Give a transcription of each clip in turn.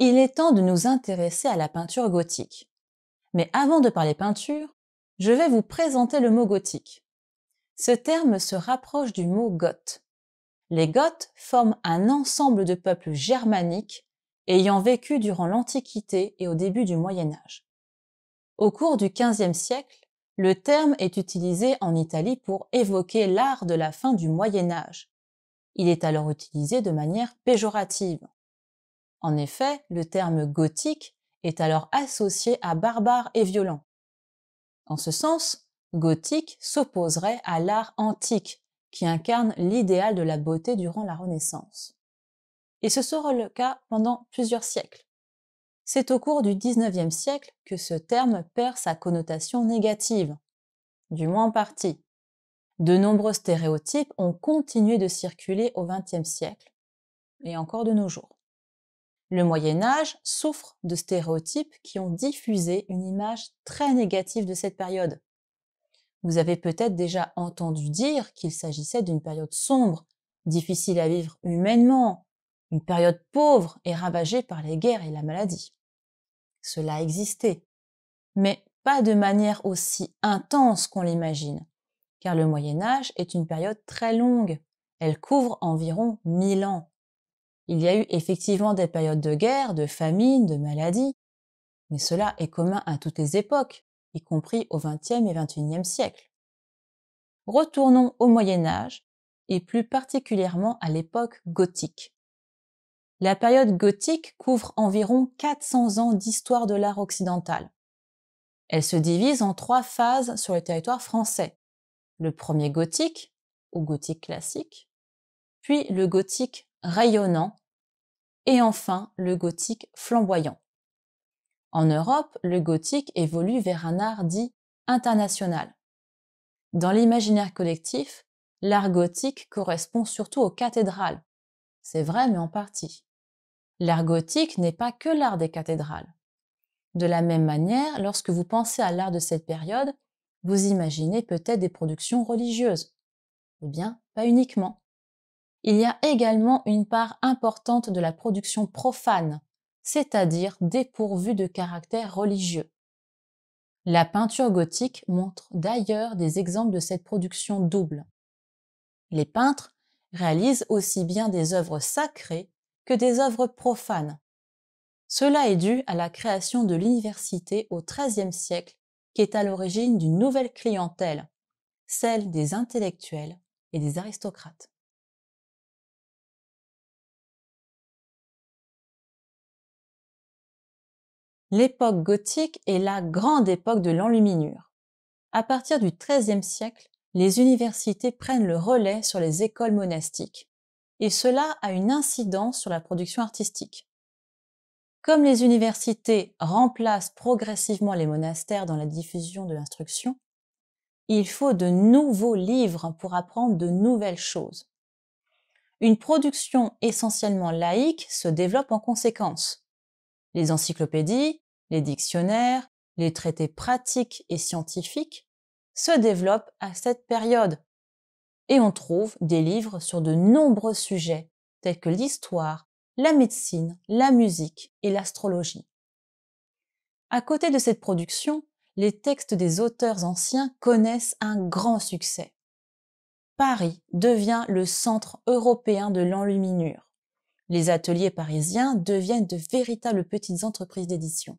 Il est temps de nous intéresser à la peinture gothique. Mais avant de parler peinture, je vais vous présenter le mot gothique. Ce terme se rapproche du mot goth. Les Goths forment un ensemble de peuples germaniques ayant vécu durant l'Antiquité et au début du Moyen Âge. Au cours du XVe siècle, le terme est utilisé en Italie pour évoquer l'art de la fin du Moyen Âge. Il est alors utilisé de manière péjorative. En effet, le terme gothique est alors associé à barbare et violent. En ce sens, gothique s'opposerait à l'art antique, qui incarne l'idéal de la beauté durant la Renaissance. Et ce sera le cas pendant plusieurs siècles. C'est au cours du XIXe siècle que ce terme perd sa connotation négative, du moins en partie. De nombreux stéréotypes ont continué de circuler au XXe siècle, et encore de nos jours. Le Moyen Âge souffre de stéréotypes qui ont diffusé une image très négative de cette période. Vous avez peut-être déjà entendu dire qu'il s'agissait d'une période sombre, difficile à vivre humainement, une période pauvre et ravagée par les guerres et la maladie. Cela a existé, mais pas de manière aussi intense qu'on l'imagine, car le Moyen Âge est une période très longue, elle couvre environ 1000 ans. Il y a eu effectivement des périodes de guerre, de famine, de maladie, mais cela est commun à toutes les époques, y compris au XXe et XXIe siècle. Retournons au Moyen Âge, et plus particulièrement à l'époque gothique. La période gothique couvre environ 400 ans d'histoire de l'art occidental. Elle se divise en 3 phases sur le territoire français. Le premier gothique, ou gothique classique, puis le gothique rayonnant, et enfin le gothique flamboyant. En Europe, le gothique évolue vers un art dit international. Dans l'imaginaire collectif, l'art gothique correspond surtout aux cathédrales. C'est vrai, mais en partie. L'art gothique n'est pas que l'art des cathédrales. De la même manière, lorsque vous pensez à l'art de cette période, vous imaginez peut-être des productions religieuses. Eh bien, pas uniquement. Il y a également une part importante de la production profane, c'est-à-dire dépourvue de caractère religieux. La peinture gothique montre d'ailleurs des exemples de cette production double. Les peintres réalisent aussi bien des œuvres sacrées que des œuvres profanes. Cela est dû à la création de l'université au XIIIe siècle, qui est à l'origine d'une nouvelle clientèle, celle des intellectuels et des aristocrates. L'époque gothique est la grande époque de l'enluminure. À partir du XIIIe siècle, les universités prennent le relais sur les écoles monastiques, et cela a une incidence sur la production artistique. Comme les universités remplacent progressivement les monastères dans la diffusion de l'instruction, il faut de nouveaux livres pour apprendre de nouvelles choses. Une production essentiellement laïque se développe en conséquence. Les encyclopédies, les dictionnaires, les traités pratiques et scientifiques se développent à cette période. Et on trouve des livres sur de nombreux sujets tels que l'histoire, la médecine, la musique et l'astrologie. À côté de cette production, les textes des auteurs anciens connaissent un grand succès. Paris devient le centre européen de l'enluminure. Les ateliers parisiens deviennent de véritables petites entreprises d'édition.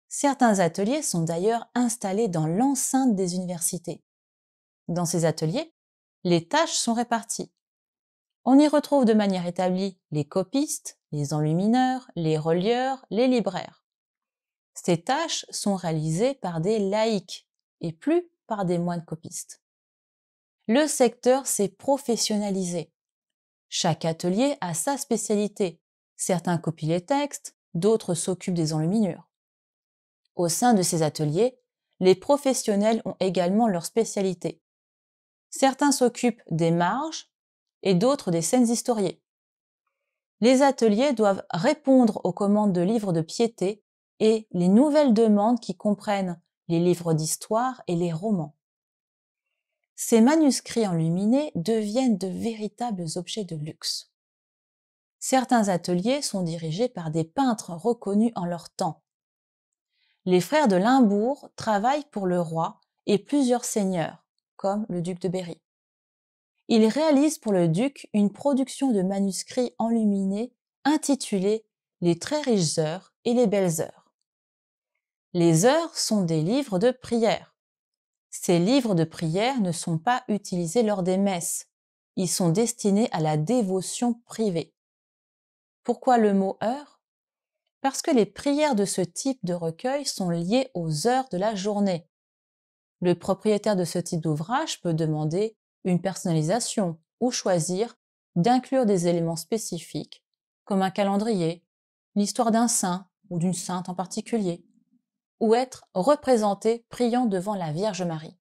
Certains ateliers sont d'ailleurs installés dans l'enceinte des universités. Dans ces ateliers, les tâches sont réparties. On y retrouve de manière établie les copistes, les enlumineurs, les relieurs, les libraires. Ces tâches sont réalisées par des laïcs et plus par des moines copistes. Le secteur s'est professionnalisé. Chaque atelier a sa spécialité. Certains copient les textes, d'autres s'occupent des enluminures. Au sein de ces ateliers, les professionnels ont également leur spécialité. Certains s'occupent des marges et d'autres des scènes historiées. Les ateliers doivent répondre aux commandes de livres de piété et les nouvelles demandes qui comprennent les livres d'histoire et les romans. Ces manuscrits enluminés deviennent de véritables objets de luxe. Certains ateliers sont dirigés par des peintres reconnus en leur temps. Les frères de Limbourg travaillent pour le roi et plusieurs seigneurs, comme le duc de Berry. Ils réalisent pour le duc une production de manuscrits enluminés intitulée « Les très riches heures et les belles heures ». Les heures sont des livres de prière. Ces livres de prière ne sont pas utilisés lors des messes. Ils sont destinés à la dévotion privée. Pourquoi le mot heure ? Parce que les prières de ce type de recueil sont liées aux heures de la journée. Le propriétaire de ce type d'ouvrage peut demander une personnalisation ou choisir d'inclure des éléments spécifiques, comme un calendrier, l'histoire d'un saint ou d'une sainte en particulier, ou être représenté priant devant la Vierge Marie.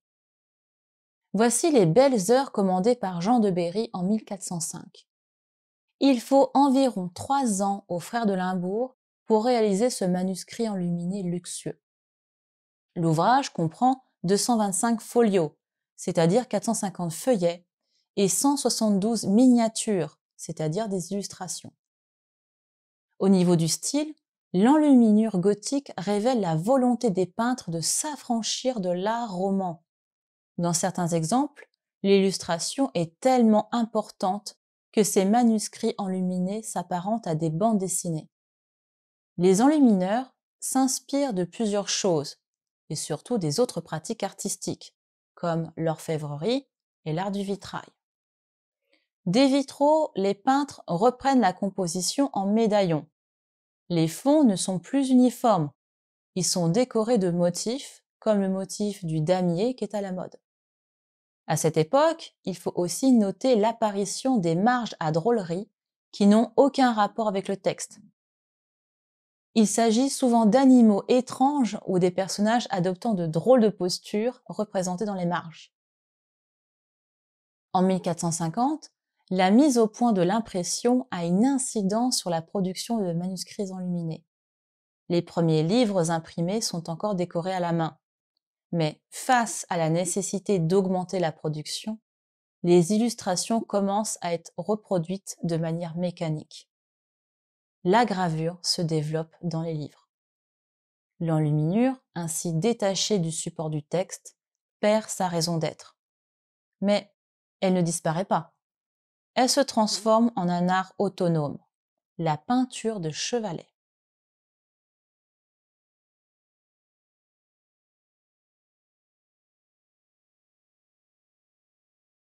Voici les belles heures commandées par Jean de Berry en 1405. Il faut environ 3 ans aux frères de Limbourg pour réaliser ce manuscrit enluminé luxueux. L'ouvrage comprend 225 folios, c'est-à-dire 450 feuillets, et 172 miniatures, c'est-à-dire des illustrations. Au niveau du style, l'enluminure gothique révèle la volonté des peintres de s'affranchir de l'art roman. Dans certains exemples, l'illustration est tellement importante que ces manuscrits enluminés s'apparentent à des bandes dessinées. Les enlumineurs s'inspirent de plusieurs choses, et surtout des autres pratiques artistiques, comme l'orfèvrerie et l'art du vitrail. Des vitraux, les peintres reprennent la composition en médaillons. Les fonds ne sont plus uniformes, ils sont décorés de motifs, comme le motif du damier qui est à la mode. À cette époque, il faut aussi noter l'apparition des marges à drôlerie qui n'ont aucun rapport avec le texte. Il s'agit souvent d'animaux étranges ou des personnages adoptant de drôles de postures représentés dans les marges. En 1450, la mise au point de l'impression a une incidence sur la production de manuscrits enluminés. Les premiers livres imprimés sont encore décorés à la main. Mais face à la nécessité d'augmenter la production, les illustrations commencent à être reproduites de manière mécanique. La gravure se développe dans les livres. L'enluminure, ainsi détachée du support du texte, perd sa raison d'être. Mais elle ne disparaît pas. Elle se transforme en un art autonome, la peinture de chevalet.